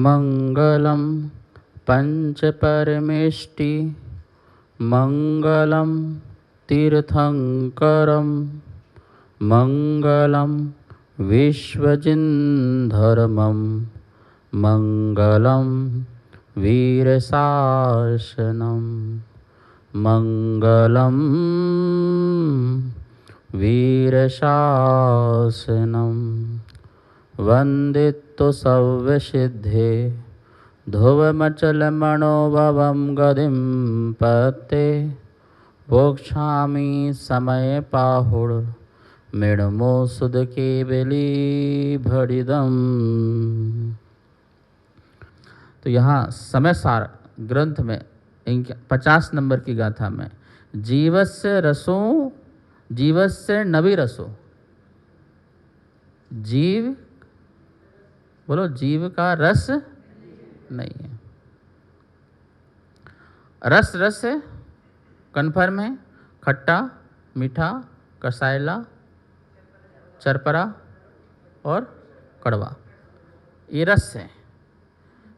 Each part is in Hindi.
मंगलम पंचपरमेष्टि मंगलम तीर्थंकरम मंगलम विश्वजिन्धर्मम मंगलम वीरशासनम मंगलम वीरशासनम वंदितो सव्यसिद्धे ध्रुवमचलमणोभवं गतिं पते भोक्ष्यामि समय पाहुर मृण्मो सुध केवली भड़िदम। तो यहाँ समय सार ग्रंथ में 50 नंबर की गाथा में जीवस्य रसो जीवस्य नवि रसो, जीव बोलो जीव का रस नहीं है। रस रस है, कन्फर्म है, खट्टा मीठा कसायला चरपरा और कड़वा, ये रस है।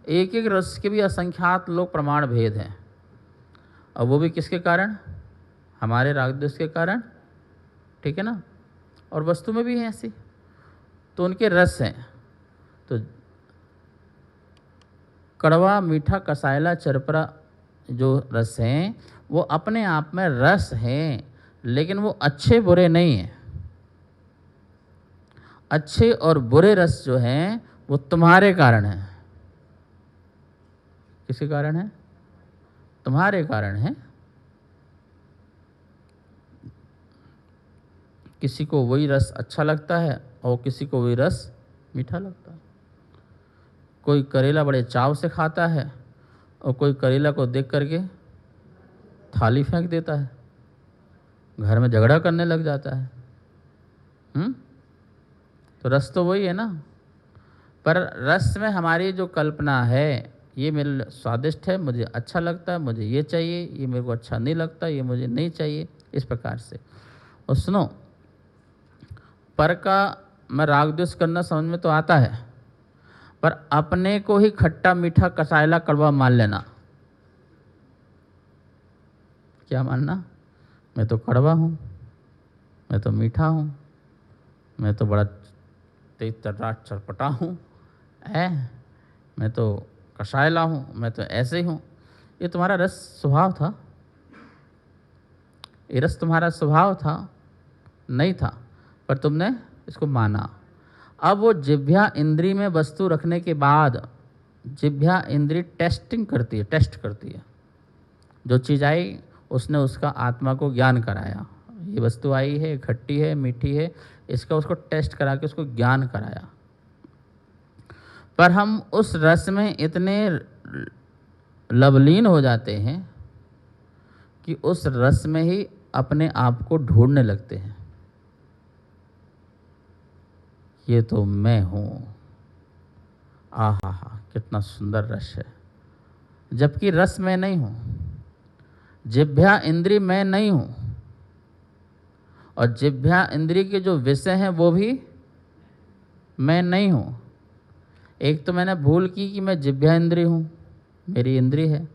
एक एक रस के भी असंख्यात लोग प्रमाण भेद हैं, और वो भी किसके कारण? हमारे राग द्वेष के कारण, ठीक है ना। और वस्तु में भी है ऐसी, तो उनके रस हैं। तो कड़वा मीठा कसायला चरपरा जो रस हैं वो अपने आप में रस हैं, लेकिन वो अच्छे बुरे नहीं हैं। अच्छे और बुरे रस जो हैं वो तुम्हारे कारण हैं। किसके कारण है? तुम्हारे कारण है। किसी को वही रस अच्छा लगता है और किसी को वही रस मीठा लगता है। कोई करेला बड़े चाव से खाता है और कोई करेला को देख करके थाली फेंक देता है, घर में झगड़ा करने लग जाता है। तो रस तो वही है ना, पर रस में हमारी जो कल्पना है, ये मेरे स्वादिष्ट है, मुझे अच्छा लगता है, मुझे ये चाहिए, ये मेरे को अच्छा नहीं लगता, ये मुझे नहीं चाहिए, इस प्रकार से। और सुनो, पर का मैं राग द्वेष करना समझ में तो आता है, पर अपने को ही खट्टा मीठा कसायला कड़वा मान लेना। क्या मानना? मैं तो कड़वा हूँ, मैं तो मीठा हूँ, मैं तो बड़ा तेज तर्राट चरपटा हूँ, मैं तो कसायला हूँ, मैं तो ऐसे ही हूँ। ये तुम्हारा रस स्वभाव था, ये रस तुम्हारा स्वभाव था नहीं था, पर तुमने इसको माना। अब वो जिह्वा इंद्री में वस्तु रखने के बाद जिह्वा इंद्री टेस्टिंग करती है, टेस्ट करती है। जो चीज़ आई उसने उसका आत्मा को ज्ञान कराया, ये वस्तु आई है, खट्टी है, मीठी है, इसका उसको टेस्ट करा के उसको ज्ञान कराया। पर हम उस रस में इतने लवलीन हो जाते हैं कि उस रस में ही अपने आप को ढूंढने लगते हैं। ये तो मैं हूँ, आहा हा कितना सुंदर रस है, जबकि रस मैं नहीं हूँ, जिह्वा इंद्री मैं नहीं हूँ, और जिह्वा इंद्री के जो विषय हैं वो भी मैं नहीं हूँ। एक तो मैंने भूल की कि मैं जिह्वा इंद्री हूँ, मेरी इंद्री है,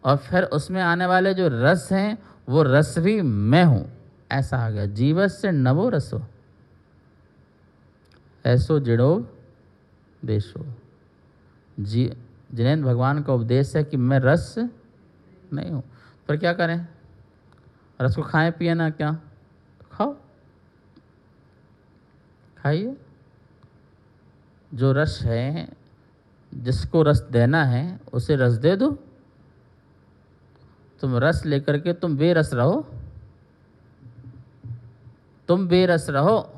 और फिर उसमें आने वाले जो रस हैं वो रस भी मैं हूँ। ऐसा आ गया, जीवस्य नवो रसो ऐसो जिड़ो देशो। जिनेन्द्र भगवान का उपदेश है कि मैं रस नहीं हूँ, पर क्या करें? रस को खाएं पिए ना, क्या तो खाओ, खाइए। जो रस है, जिसको रस देना है उसे रस दे दो। तुम रस लेकर के तुम बेरस रहो, तुम बेरस रहो,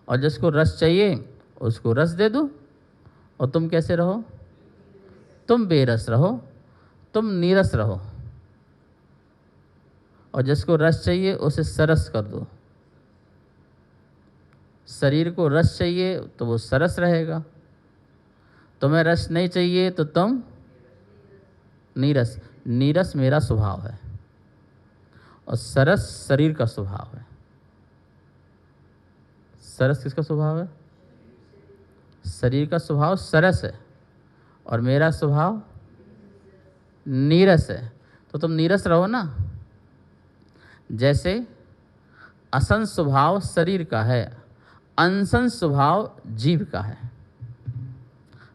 और जिसको रस चाहिए उसको रस दे दो। और तुम कैसे रहो? तुम बेरस रहो, तुम नीरस रहो, और जिसको रस चाहिए उसे सरस कर दो। शरीर को रस चाहिए तो वो सरस रहेगा, तुम्हें रस नहीं चाहिए तो तुम नीरस। नीरस मेरा स्वभाव है और सरस शरीर का स्वभाव है। सरस किसका स्वभाव है? शरीर का स्वभाव सरस है, और मेरा स्वभाव नीरस है, तो तुम नीरस रहो ना। जैसे असन स्वभाव शरीर का है, अनशन स्वभाव जीव का है।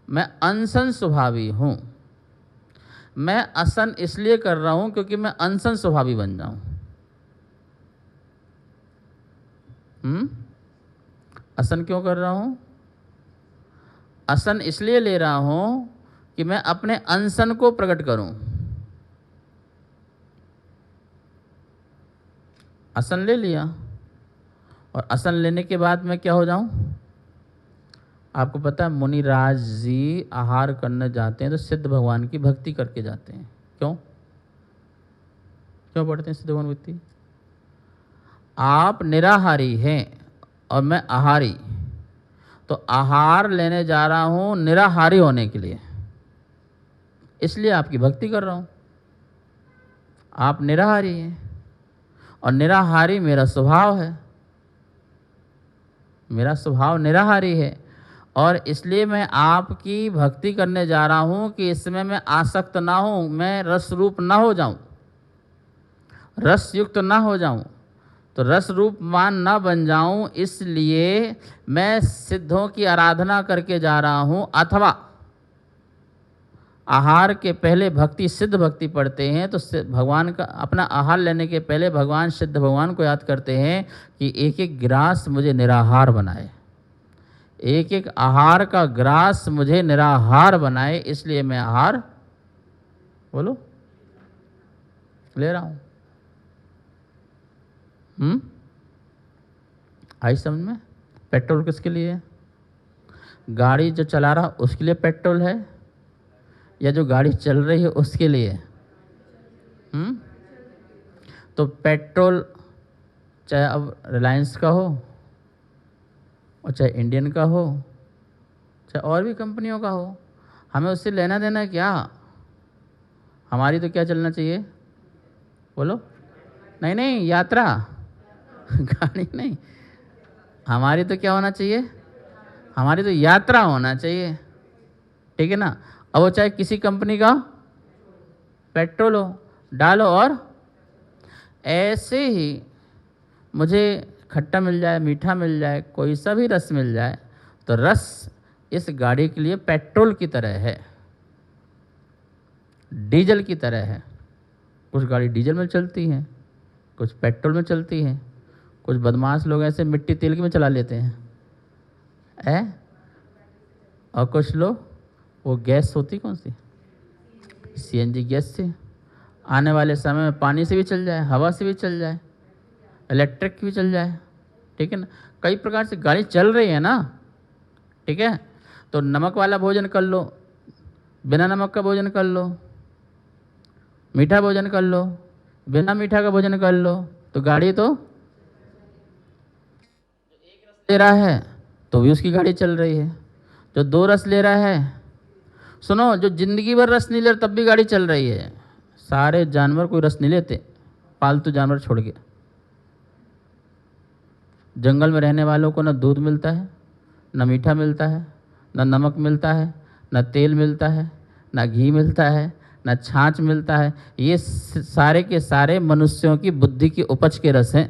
मैं अनशन स्वभावी हूँ। मैं असन इसलिए कर रहा हूँ क्योंकि मैं अनशन स्वभावी बन जाऊँ। असन क्यों कर रहा हूँ? असन इसलिए ले रहा हूँ कि मैं अपने अनशन को प्रकट करूँ। असन ले लिया और असन लेने के बाद मैं क्या हो जाऊँ? आपको पता है मुनिराज जी आहार करने जाते हैं तो सिद्ध भगवान की भक्ति करके जाते हैं। क्यों क्यों पढ़ते हैं सिद्ध भगवान भक्ति? आप निराहारी हैं और मैं आहारी, तो आहार लेने जा रहा हूँ निराहारी होने के लिए, इसलिए आपकी भक्ति कर रहा हूँ। आप निराहारी हैं और निराहारी मेरा स्वभाव है। मेरा स्वभाव निराहारी है और इसलिए मैं आपकी भक्ति करने जा रहा हूँ कि इसमें मैं आसक्त ना हूँ, मैं रस रूप ना हो जाऊँ, रस युक्त ना हो जाऊँ, तो रस रूपमान ना बन जाऊँ, इसलिए मैं सिद्धों की आराधना करके जा रहा हूँ। अथवा आहार के पहले भक्ति सिद्ध भक्ति पढ़ते हैं तो भगवान का अपना आहार लेने के पहले भगवान सिद्ध भगवान को याद करते हैं कि एक एक ग्रास मुझे निराहार बनाए, एक एक आहार का ग्रास मुझे निराहार बनाए, इसलिए मैं आहार बोलो ले रहा हूँ। आई समझ में? पेट्रोल किसके लिए है? गाड़ी जो चला रहा उसके लिए पेट्रोल है या जो गाड़ी चल रही है उसके लिए? तो पेट्रोल चाहे अब रिलायंस का हो और चाहे इंडियन का हो, चाहे और भी कंपनियों का हो, हमें उससे लेना देना क्या? हमारी तो क्या चलना चाहिए? बोलो। नहीं नहीं, यात्रा गाड़ी नहीं, हमारी तो क्या होना चाहिए? हमारी तो यात्रा होना चाहिए, ठीक है ना। अब वो चाहे किसी कंपनी का पेट्रोल हो, डालो। और ऐसे ही मुझे खट्टा मिल जाए, मीठा मिल जाए, कोई सा भी रस मिल जाए, तो रस इस गाड़ी के लिए पेट्रोल की तरह है, डीजल की तरह है। कुछ गाड़ी डीजल में चलती हैं, कुछ पेट्रोल में चलती हैं, कुछ बदमाश लोग ऐसे मिट्टी तेल के में चला लेते हैं और कुछ लोग वो गैस होती कौन सी, सीएनजी गैस से, आने वाले समय में पानी से भी चल जाए, हवा से भी चल जाए, इलेक्ट्रिक भी चल जाए, ठीक है ना। कई प्रकार से गाड़ी चल रही है ना, ठीक है। तो नमक वाला भोजन कर लो, बिना नमक का भोजन कर लो, मीठा भोजन कर लो, बिना मीठा का भोजन कर लो, तो गाड़ी तो एक रस ले रहा है तो भी उसकी गाड़ी चल रही है, जो 2 रस ले रहा है, सुनो, जो जिंदगी भर रस नहीं ले रहा तब भी गाड़ी चल रही है। सारे जानवर कोई रस नहीं लेते, पालतू जानवर छोड़ के। जंगल में रहने वालों को ना दूध मिलता है, ना मीठा मिलता है, ना नमक मिलता है, ना तेल मिलता है, ना घी मिलता है, ना छाछ मिलता है। ये सारे के सारे मनुष्यों की बुद्धि की उपज के रस हैं।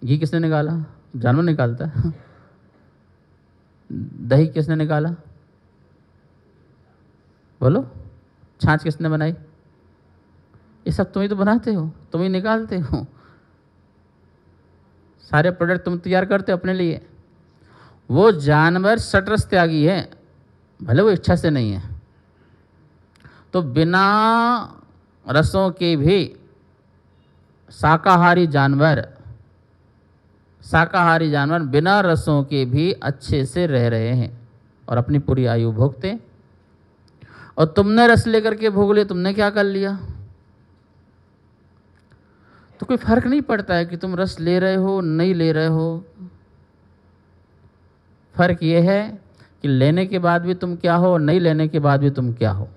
घी किसने निकाला? जानवर निकालता है। दही किसने निकाला? बोलो। छाछ किसने बनाई? ये सब तुम ही तो बनाते हो, तुम ही निकालते हो, सारे प्रोडक्ट तुम तैयार करते हो अपने लिए। वो जानवर षटरस त्यागी है, भले वो इच्छा से नहीं है। तो बिना रसों के भी शाकाहारी जानवर बिना रसों के भी अच्छे से रह रहे हैं और अपनी पूरी आयु भोगते। और तुमने रस लेकर के भोग लिया, तुमने क्या कर लिया? तो कोई फर्क नहीं पड़ता है कि तुम रस ले रहे हो नहीं ले रहे हो। फर्क ये है कि लेने के बाद भी तुम क्या हो, नहीं लेने के बाद भी तुम क्या हो।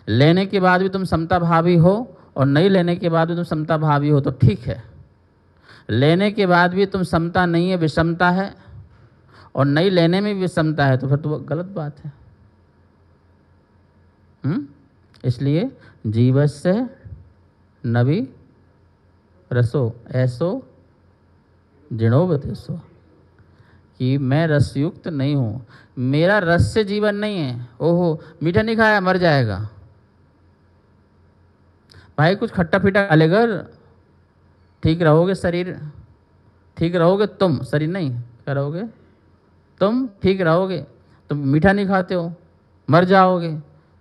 लेने के बाद भी तुम समता भावी हो और नहीं लेने के बाद भी तुम समता भावी हो तो ठीक है। लेने के बाद भी तुम समता नहीं है, विषमता है, और नहीं लेने में भी विषमता है तो फिर तो गलत बात है। इसलिए जीवस्य नवि रसो ऐसो जिणोवदेशो, कि मैं रसयुक्त नहीं हूँ, मेरा रस से जीवन नहीं है। ओहो मीठा नहीं खाया मर जाएगा, भाई कुछ खट्टा फीटा खा लेकर ठीक रहोगे, शरीर ठीक रहोगे तुम, शरीर नहीं क्या रहोगे तुम, ठीक रहोगे। तुम मीठा नहीं खाते हो मर जाओगे,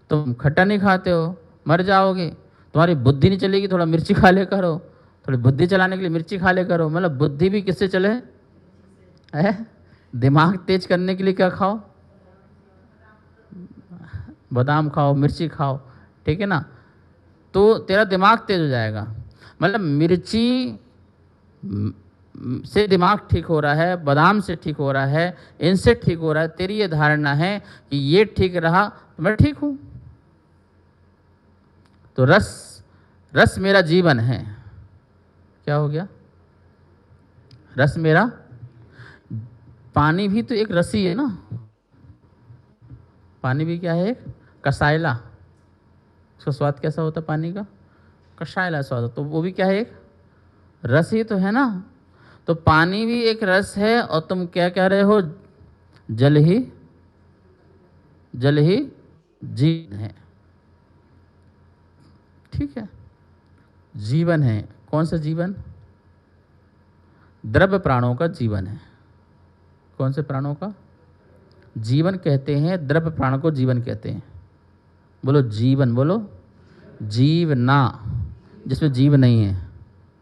तुम खट्टा नहीं खाते हो मर जाओगे, तुम्हारी बुद्धि नहीं चलेगी, थोड़ा मिर्ची खा ले करो, थोड़ी बुद्धि चलाने के लिए मिर्ची खा ले करो। मतलब बुद्धि भी किससे चले है, दिमाग तेज करने के लिए क्या खाओ, बादाम खाओ मिर्ची खाओ, ठीक है ना, तो तेरा दिमाग तेज हो जाएगा। मतलब मिर्ची से दिमाग ठीक हो रहा है, बादाम से ठीक हो रहा है, इनसे ठीक हो रहा है। तेरी ये धारणा है कि ये ठीक रहा तो मैं ठीक हूँ। तो रस मेरा जीवन है। क्या हो गया, रस मेरा, पानी भी तो एक रस ही है ना, पानी भी क्या है, एक कसायला, उसका स्वाद कैसा होता है पानी का, कसायला स्वाद, तो वो भी क्या है, एक रस ही तो है ना। तो पानी भी एक रस है, और तुम क्या कह रहे हो, जल ही जीवन है, ठीक है, जीवन है। कौन सा जीवन, द्रव्य प्राणों का जीवन है। कौन से प्राणों का जीवन कहते हैं, द्रव्य प्राण को जीवन कहते हैं। बोलो जीवन, बोलो जीवना, जिसमें जीव नहीं है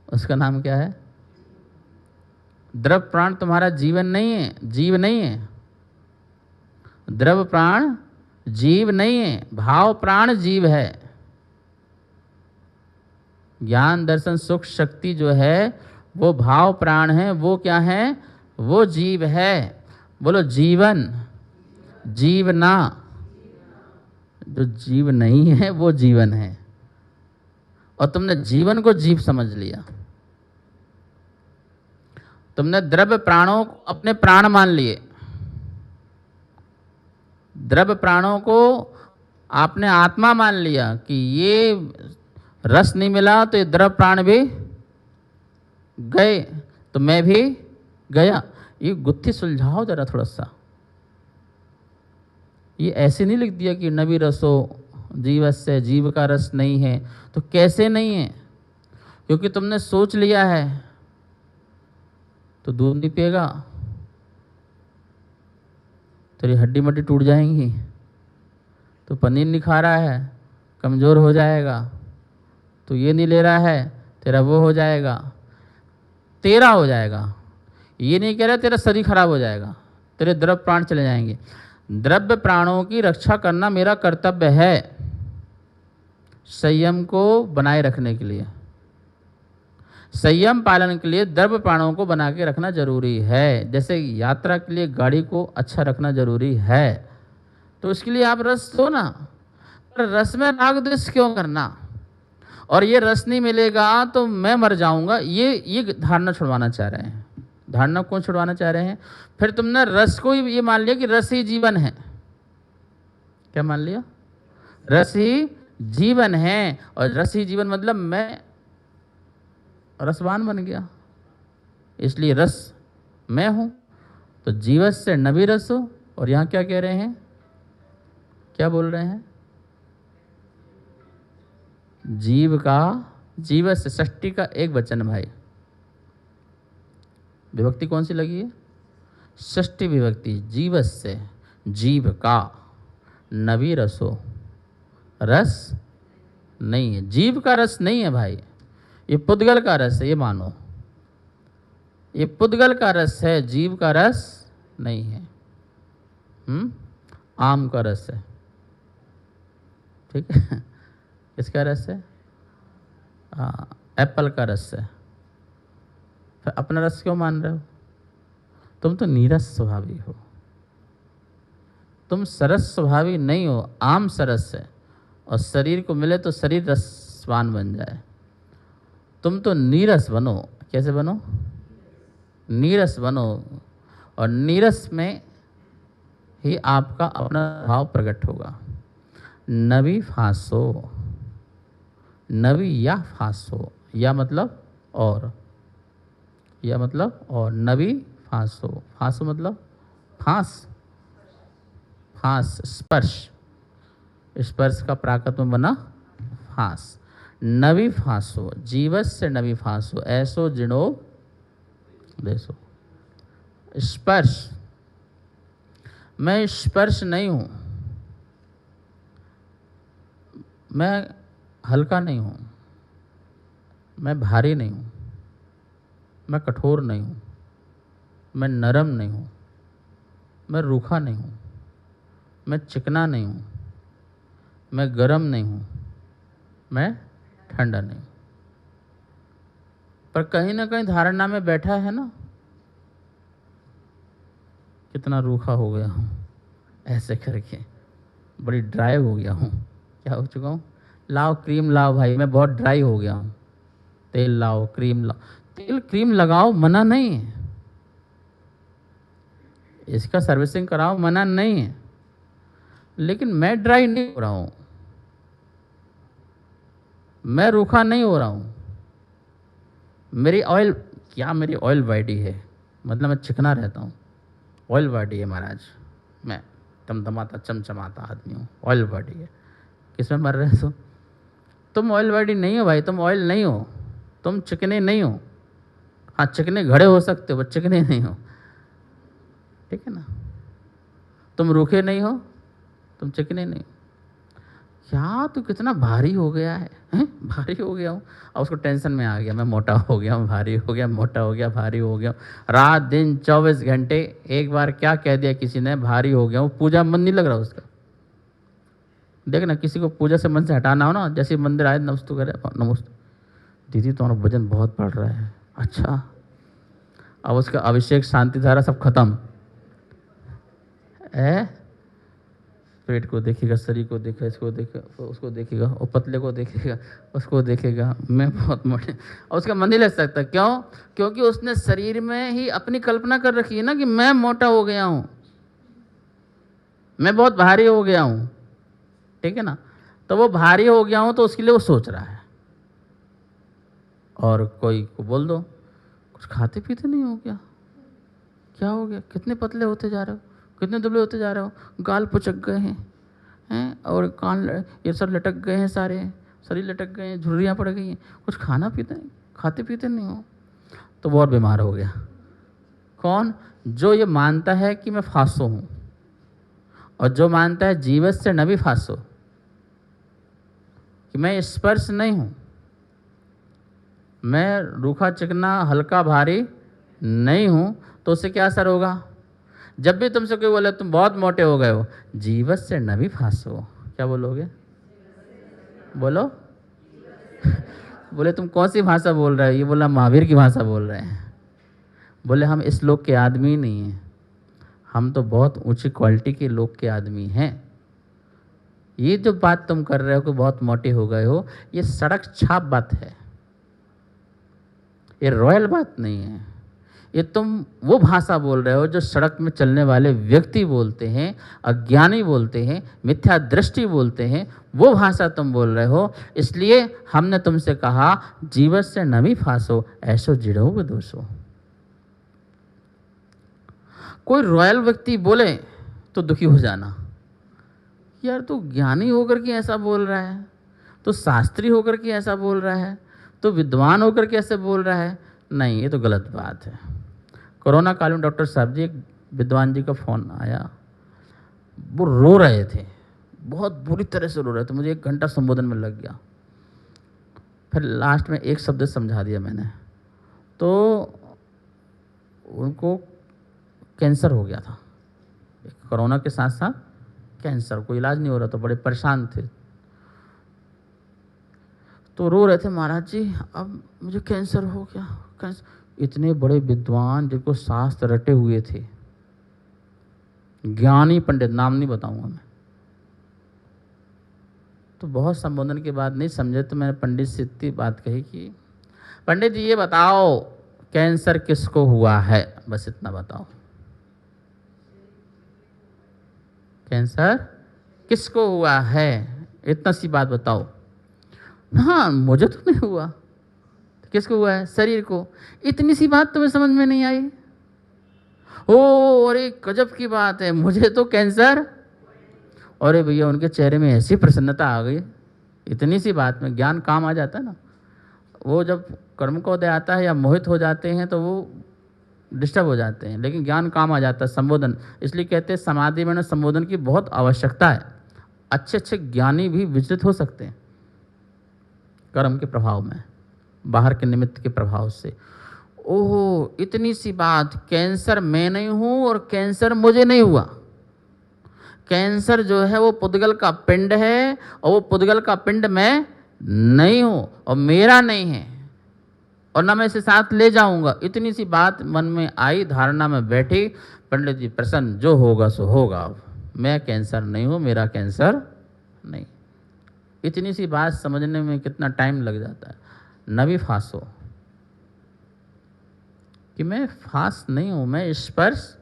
उसका नाम क्या है, द्रव्य प्राण तुम्हारा जीवन नहीं है, जीव नहीं है, द्रव्य प्राण जीव नहीं है, भाव प्राण जीव है। ज्ञान दर्शन सुख शक्ति जो है वो भाव प्राण है, वो क्या है, वो जीव है। बोलो जीवन, जीवना, जो जीव नहीं है वो जीवन है, और तुमने जीवन को जीव समझ लिया। तुमने द्रव्य प्राणों को अपने प्राण मान लिए, द्रव्य प्राणों को आपने आत्मा मान लिया कि ये रस नहीं मिला तो ये द्रव्य प्राण भी गए, तो मैं भी गया। ये गुत्थी सुलझाओ जरा थोड़ा सा, ये ऐसे नहीं लिख दिया कि नबी रसो जीवस्य, जीव का रस नहीं है। तो कैसे नहीं है, क्योंकि तुमने सोच लिया है। तो दूध नहीं पिएगा तेरी हड्डी मड्डी टूट जाएंगी, तो पनीर नहीं खा रहा है कमज़ोर हो जाएगा, तो ये नहीं ले रहा है तेरा वो हो जाएगा, तेरा हो जाएगा। ये नहीं कह रहा तेरा शरीर खराब हो जाएगा, तेरे द्रव्य प्राण चले जाएंगे। द्रव्य प्राणों की रक्षा करना मेरा कर्तव्य है, संयम को बनाए रखने के लिए, संयम पालन के लिए द्रव्य प्राणों को बना के रखना जरूरी है। जैसे यात्रा के लिए गाड़ी को अच्छा रखना जरूरी है, तो इसके लिए आप रस दो ना, पर रस में राग द्वेष क्यों करना, और ये रस नहीं मिलेगा तो मैं मर जाऊंगा, ये धारणा छुड़वाना चाह रहे हैं। धारणा कौन छुड़वाना चाह रहे हैं, फिर तुमने रस को ये मान लिया कि रस ही जीवन है। क्या मान लिया, रस ही जीवन है, और रस ही जीवन मतलब मैं रसवान बन गया, इसलिए रस मैं हूं। तो जीवस्य नबी रसो, और यहां क्या कह रहे हैं, क्या बोल रहे हैं, जीव का, जीवस्य षष्ठी का एक वचन भाई, विभक्ति कौन सी लगी है, षष्ठी विभक्ति। जीवस्य, जीव का, नबी रसो, रस नहीं है, जीव का रस नहीं है भाई, ये पुद्गल का रस है, ये मानो, ये पुद्गल का रस है, जीव का रस नहीं है। आम का रस है, ठीक है, किसका रस है, हाँ एप्पल का रस है। फिर अपना रस क्यों मान रहे हो, तुम तो नीरस स्वभावी हो, तुम सरस स्वभावी नहीं हो। आम सरस है, और शरीर को मिले तो शरीर रसवान बन जाए, तुम तो नीरस बनो। कैसे बनो, नीरस बनो, और नीरस में ही आपका अपना भाव प्रकट होगा। नवी फासो, नवी या फासो, या मतलब और, या मतलब और, नवी फासो, फासो मतलब फांस, फांस स्पर्श, स्पर्श का प्राकृत में बना फांस। नवी फांसो, जीवस्य नवी फांसो, ऐसो जिणो देसो। स्पर्श, मैं स्पर्श नहीं हूँ, मैं हल्का नहीं हूँ, मैं भारी नहीं हूँ, मैं कठोर नहीं हूँ, मैं नरम नहीं हूँ, मैं रूखा नहीं हूँ, मैं चिकना नहीं हूँ, मैं गर्म नहीं हूँ, मैं ठंडा नहीं हूँ। पर कहीं ना कहीं धारणा में बैठा है ना, कितना रूखा हो गया हूँ, ऐसे करके बड़ी ड्राई हो गया हूँ। क्या हो चुका हूँ? लाओ क्रीम लाओ भाई, मैं बहुत ड्राई हो गया हूँ। तेल लाओ, क्रीम लाओ, तेल क्रीम लगाओ, मना नहीं है, इसका सर्विसिंग कराओ, मना नहीं है, लेकिन मैं ड्राई नहीं हो रहा हूँ, मैं रूखा नहीं हो रहा हूँ। मेरी ऑयल, क्या मेरी ऑयल बॉडी है, मतलब मैं चिकना रहता हूँ, ऑयल बॉडी है महाराज, मैं तमतमाता चमचमाता आदमी हूँ, ऑयल बॉडी है। किसमें मर रहे हो? तुम ऑयल बॉडी नहीं हो भाई, तुम ऑयल नहीं हो, तुम चिकने नहीं हो। हाँ, चिकने घड़े हो सकते हो, पर चिकने नहीं हो, ठीक है ना? तुम रूखे नहीं हो, तुम चिकने नहीं हो। क्या तू कितना भारी हो गया है, हैं? भारी हो गया हूँ, और उसको टेंशन में आ गया, मैं मोटा हो गया हूँ, भारी हो गया, मोटा हो गया, भारी हो गया हूँ। रात दिन 24 घंटे, एक बार क्या कह दिया किसी ने, भारी हो गया हूँ, पूजा मन नहीं लग रहा उसका। देखना, किसी को पूजा से मन से हटाना हो ना, जैसे मंदिर आए नमस्ते करे, नमस्ते दीदी तुम्हारा वजन बहुत बढ़ रहा है, अच्छा, अब उसका अभिषेक शांति धारा सब खत्म है। पेट को देखेगा, शरीर को देखेगा, इसको देखेगा, उसको देखेगा, और पतले को देखेगा, उसको देखेगा, मैं बहुत मोटे, और उसका मन नहीं लग सकता। क्यों? क्योंकि उसने शरीर में ही अपनी कल्पना कर रखी है ना कि मैं मोटा हो गया हूँ, मैं बहुत भारी हो गया हूँ, ठीक है ना? तो वो भारी हो गया हूँ तो उसके लिए वो सोच रहा है। और कोई को बोल दो कुछ खाते पीते नहीं हो क्या, क्या हो गया, कितने पतले होते जा रहे हो, कितने दुबले होते जा रहे हो, गाल पुचक गए हैं और कान ये सब लटक गए हैं, सारे शरीर लटक गए हैं, झुर्रियाँ पड़ गई हैं, कुछ खाना पीते नहीं, खाते पीते नहीं हो, तो बहुत बीमार हो गया। कौन? जो ये मानता है कि मैं फासो हूँ, और जो मानता है जीवत से नबी फासो, कि मैं स्पर्श नहीं हूँ, मैं रूखा चिकना हल्का भारी नहीं हूँ, तो उससे क्या असर होगा? जब भी तुमसे कोई बोले तुम बहुत मोटे हो गए हो, जीवत से नबी फासो, क्या बोलोगे? बोलो बोले तुम कौन सी भाषा बोल रहे हो? ये बोला महावीर की भाषा बोल रहे हैं। बोले हम इस लोक के आदमी नहीं हैं, हम तो बहुत ऊंची क्वालिटी के लोक के आदमी हैं। ये जो बात तुम कर रहे हो कि बहुत मोटे हो गए हो, ये सड़क छाप बात है, ये रॉयल बात नहीं है। ये तुम वो भाषा बोल रहे हो जो सड़क में चलने वाले व्यक्ति बोलते हैं, अज्ञानी बोलते हैं, मिथ्या दृष्टि बोलते हैं, वो भाषा तुम बोल रहे हो। इसलिए हमने तुमसे कहा जीवत से नमी फासो, ऐसो जिड़ो दोषो। कोई रॉयल व्यक्ति बोले तो दुखी हो जाना, यार तू ज्ञानी होकर के ऐसा बोल रहा है, तो शास्त्री होकर के ऐसा बोल रहा है, तो विद्वान होकर के ऐसे बोल रहा है। नहीं, ये तो गलत बात है। कोरोना काल में डॉक्टर साहब जी, एक विद्वान जी का फ़ोन आया, वो रो रहे थे, बहुत बुरी तरह से रो रहे थे, मुझे 1 घंटा संबोधन में लग गया। फिर लास्ट में एक शब्द समझा दिया मैंने, तो उनको कैंसर हो गया था, कोरोना के साथ साथ कैंसर, कोई इलाज नहीं हो रहा था, बड़े परेशान थे, तो रो रहे थे, महाराज जी अब मुझे कैंसर हो गया, कैंसर। इतने बड़े विद्वान जिनको शास्त्र रटे हुए थे, ज्ञानी पंडित, नाम नहीं बताऊंगा मैं, तो बहुत संबोधन के बाद नहीं समझे, तो मैंने पंडित से इतनी बात कही कि पंडित जी ये बताओ कैंसर किसको हुआ है, बस इतना बताओ। कैंसर किसको हुआ है? इतना सी बात बताओ। हाँ, मुझे तो नहीं हुआ। किसको हुआ है? शरीर को। इतनी सी बात तुम्हें समझ में नहीं आई? ओ अरे गजब की बात है, मुझे तो कैंसर। अरे भैया उनके चेहरे में ऐसी प्रसन्नता आ गई। इतनी सी बात में ज्ञान काम आ जाता है ना। वो जब कर्म का उदय आता है या मोहित हो जाते हैं तो वो डिस्टर्ब हो जाते हैं, लेकिन ज्ञान काम आ जाता है, संबोधन। इसलिए कहते हैं समाधि में संबोधन की बहुत आवश्यकता है। अच्छे अच्छे ज्ञानी भी विचलित हो सकते हैं कर्म के प्रभाव में, बाहर के निमित्त के प्रभाव से। ओहो इतनी सी बात, कैंसर मैं नहीं हूं और कैंसर मुझे नहीं हुआ। कैंसर जो है वो पुद्गल का पिंड है और वो पुद्गल का पिंड मैं नहीं हूं और मेरा नहीं है और ना मैं इसे साथ ले जाऊंगा। इतनी सी बात मन में आई, धारणा में बैठी। पंडित जी प्रसन्न, जो होगा सो होगा। अब मैं कैंसर नहीं हूं, मेरा कैंसर नहीं। इतनी सी बात समझने में कितना टाइम लग जाता है। न भी फांसो कि मैं फांस नहीं हूं, मैं स्पर्श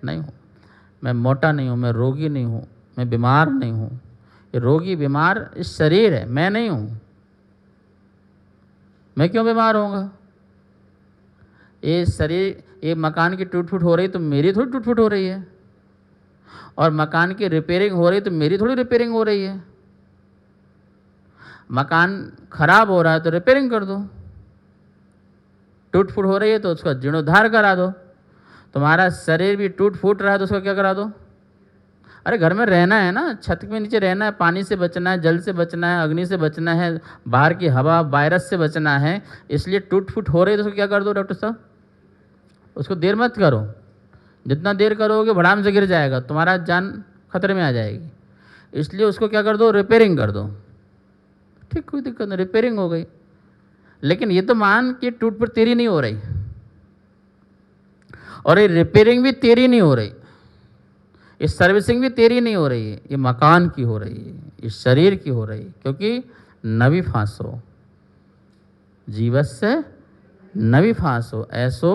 नहीं हूं, मैं मोटा नहीं हूं, मैं रोगी नहीं हूं, मैं बीमार नहीं हूं। ये रोगी बीमार इस शरीर है, मैं नहीं हूं। मैं क्यों बीमार होऊंगा? ये शरीर, ये मकान की टूट फूट हो रही तो मेरी थोड़ी टूट फूट हो रही है, और मकान की रिपेयरिंग हो रही तो मेरी थोड़ी रिपेयरिंग हो रही है। मकान खराब हो रहा है तो रिपेयरिंग कर दो, टूट फूट हो रही है तो उसका जीर्णोद्धार करा दो। तुम्हारा शरीर भी टूट फूट रहा है तो उसका क्या करा दो? अरे घर में रहना है ना, छत के नीचे रहना है, पानी से बचना है, जल से बचना है, अग्नि से बचना है, बाहर की हवा वायरस से बचना है। इसलिए टूट फूट हो रही है तो उसको क्या कर दो डॉक्टर साहब? उसको देर मत करो। जितना देर करोगे भड़ाम से गिर जाएगा, तुम्हारा जान खतरे में आ जाएगी। इसलिए उसको क्या कर दो? रिपेयरिंग कर दो। ठीक, कोई दिक्कत नहीं, रिपेयरिंग हो गई। लेकिन ये तो मान कि टूट फूट तेरी नहीं हो रही और ये रिपेयरिंग भी तेरी नहीं हो रही, ये सर्विसिंग भी तेरी नहीं हो रही है, ये मकान की हो रही है, इस शरीर की हो रही है। क्योंकि नवी फांसो जीवस्य नवी फांसो ऐसो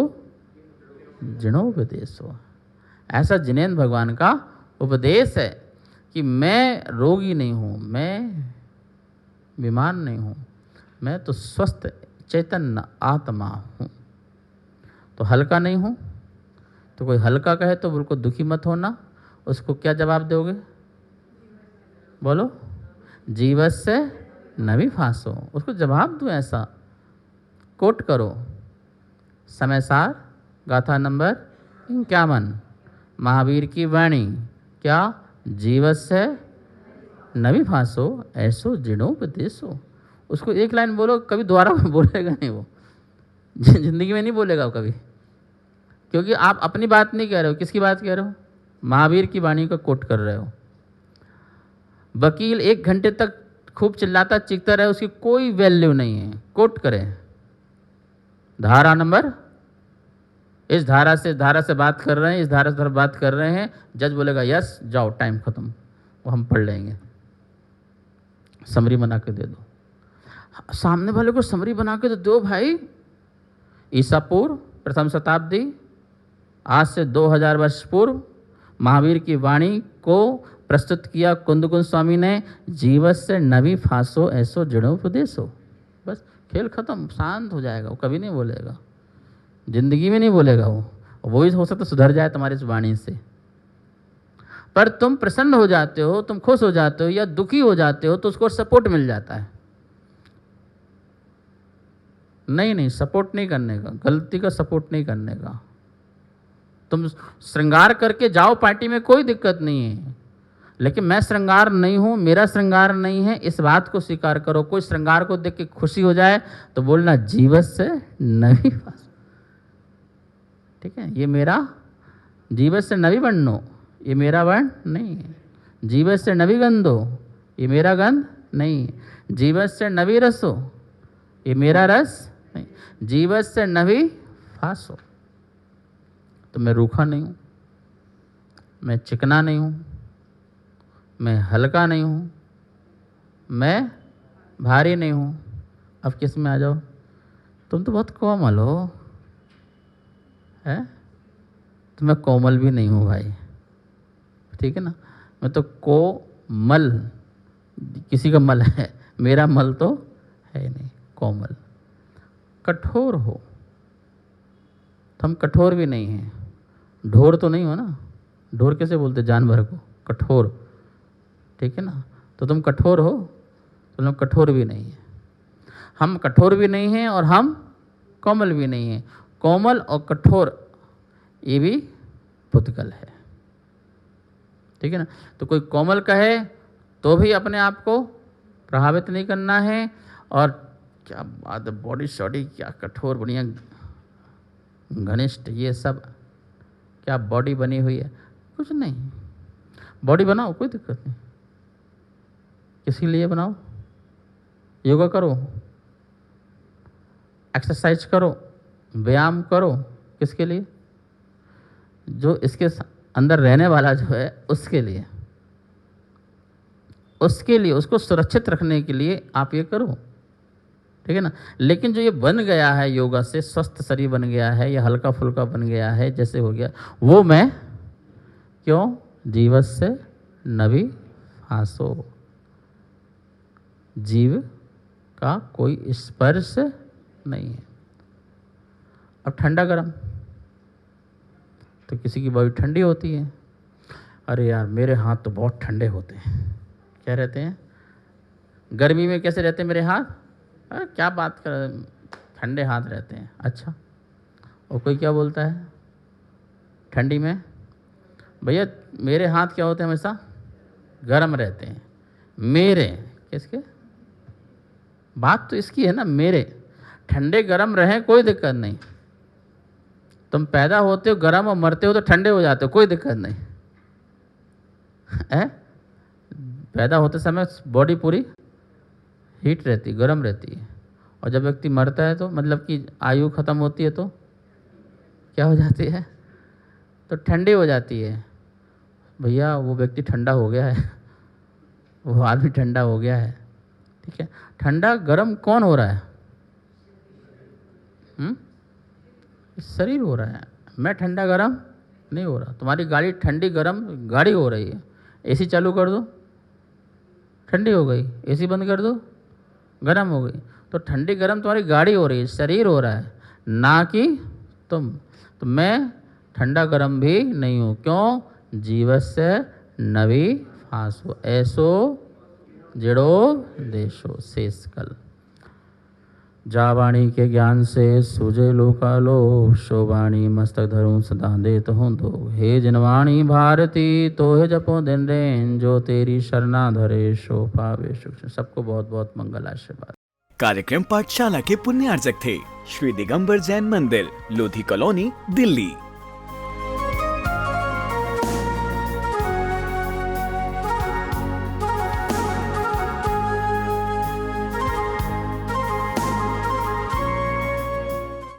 जिणोपदेशो। ऐसा जिनेन्द्र भगवान का उपदेश है कि मैं रोगी नहीं हूँ, मैं बीमार नहीं हूँ, मैं तो स्वस्थ चैतन्य आत्मा हूँ। तो हल्का नहीं हूँ। तो कोई हल्का कहे तो बिल्कुल दुखी मत होना। उसको क्या जवाब दोगे? बोलो। जीवस्य नवी फांसो। उसको जवाब दो ऐसा, कोट करो। समय सार गाथा नंबर 51, महावीर की वाणी। क्या? जीवस्य नवी फांसो ऐसो जिणोपदेशो। उसको एक लाइन बोलो, कभी दोबारा बोलेगा नहीं वो, जिंदगी में नहीं बोलेगा वो कभी। क्योंकि आप अपनी बात नहीं कह रहे हो, किसकी बात कह रहे हो? महावीर की वाणी का कोट कर रहे हो। वकील 1 घंटे तक खूब चिल्लाता चीखता रहे, उसकी कोई वैल्यू नहीं है। कोट करें धारा नंबर, इस धारा से बात कर रहे हैं, इस धारा से बात कर रहे हैं। जज बोलेगा यस, जाओ टाइम खत्म, वो हम पढ़ लेंगे। समरी बना के दे दो। सामने वाले को समरी बना के तो दो भाई। ईसा पूर्व प्रथम शताब्दी, आज से 2000 वर्ष पूर्व महावीर की वाणी को प्रस्तुत किया कुंदकुंद स्वामी ने। जीवस्य नवी फांसो ऐसो जिणोपदेशो। बस खेल खत्म, शांत हो जाएगा, वो कभी नहीं बोलेगा, जिंदगी में नहीं बोलेगा वो ही हो सकता सुधर जाए तुम्हारी इस वाणी से। पर तुम प्रसन्न हो जाते हो, तुम खुश हो जाते हो या दुखी हो जाते हो तो उसको सपोर्ट मिल जाता है। नहीं, सपोर्ट नहीं करने का, गलती का सपोर्ट नहीं करने का। तुम श्रृंगार करके जाओ पार्टी में, कोई दिक्कत नहीं है, लेकिन मैं श्रृंगार नहीं हूं, मेरा श्रृंगार नहीं है, इस बात को स्वीकार करो। कोई श्रृंगार को देख के खुशी हो जाए तो बोलना जीवस्य नवी फांसो। ठीक है, ये मेरा जीवस्य नवी वर्णो, ये मेरा वर्ण नहीं है। जीवस्य नवी गंधो, ये मेरा गंध नहीं है। जीवस्य नवी रसो, ये मेरा रस नहीं। जीवस्य नवी फांसो। तो मैं रूखा नहीं हूँ, मैं चिकना नहीं हूँ, मैं हल्का नहीं हूँ, मैं भारी नहीं हूँ। अब किस में आ जाओ? तुम तो बहुत कोमल हो, है? तो मैं कोमल भी नहीं हूँ भाई, ठीक है ना। मैं तो कोमल, किसी का मल है, मेरा मल तो है नहीं, कोमल। कठोर हो, तो हम कठोर भी नहीं हैं। ढोर तो नहीं हो ना, ढोर कैसे बोलते जानवर को, कठोर, ठीक है ना। तो तुम कठोर हो, तो तुम कठोर भी नहीं है। हम कठोर भी नहीं हैं और हम कोमल भी नहीं हैं। कोमल और कठोर ये भी पुतगल है, ठीक है ना। तो कोई कोमल कहे तो भी अपने आप को प्रभावित नहीं करना है। और क्या बात है, बॉडी शॉडी क्या कठोर बढ़िया घनिष्ठ, ये सब क्या बॉडी बनी हुई है, कुछ नहीं। बॉडी बनाओ, कोई दिक्कत नहीं, किसी लिए बनाओ, योगा करो, एक्सरसाइज करो, व्यायाम करो, किसके लिए, जो इसके अंदर रहने वाला जो है उसके लिए, उसके लिए, उसको सुरक्षित रखने के लिए आप ये करो, ठीक है ना। लेकिन जो ये बन गया है योगा से, स्वस्थ शरीर बन गया है या हल्का फुल्का बन गया है, जैसे हो गया, वो मैं क्यों, जीवस्य नभि फासो, जीव का कोई स्पर्श नहीं है। अब ठंडा गरम, तो किसी की बॉडी ठंडी होती है, अरे यार मेरे हाथ तो बहुत ठंडे होते हैं, क्या रहते हैं, गर्मी में कैसे रहते हैं मेरे हाथ, अरे क्या बात कर, ठंडे हाथ रहते हैं। अच्छा, और कोई क्या बोलता है ठंडी में, भैया मेरे हाथ क्या होते हैं, हमेशा गर्म रहते हैं। मेरे किसके, बात तो इसकी है ना, मेरे ठंडे गरम रहें कोई दिक्कत नहीं। तुम पैदा होते हो गरम और मरते हो तो ठंडे हो जाते हो, कोई दिक्कत नहीं है। पैदा होते समय बॉडी पूरी हीट रहती है, गर्म रहती है, और जब व्यक्ति मरता है तो मतलब कि आयु खत्म होती है तो क्या हो जाती है, तो ठंडी हो जाती है। भैया वो व्यक्ति ठंडा हो गया है, वो आदमी ठंडा हो गया है, ठीक है। ठंडा गरम कौन हो रहा है, शरीर हो रहा है, मैं ठंडा गरम नहीं हो रहा। तुम्हारी गाड़ी ठंडी गरम गाड़ी हो रही है, एसी चालू कर दो ठंडी हो गई, एसी बंद कर दो गरम हो गई। तो ठंडी गरम तुम्हारी गाड़ी हो रही है, शरीर हो रहा है, ना कि तुम। तो मैं ठंडा गरम भी नहीं हूँ, क्यों, जीवस्य नभि फासो, ऐसो जड़ो देशो शेषकल। जा वाणी के ज्ञान से सुजे लोकालो, शोवाणी मस्तक धरूं सदा देत हूँ दो। हे जिनवाणी भारती तो हे जपो दिन रेन, जो तेरी शरणा धरे शो पावे सुख। सबको बहुत बहुत मंगल आशीर्वाद। कार्यक्रम पाठशाला के पुण्यार्जक थे श्री दिगंबर जैन मंदिर, लोधी कॉलोनी, दिल्ली।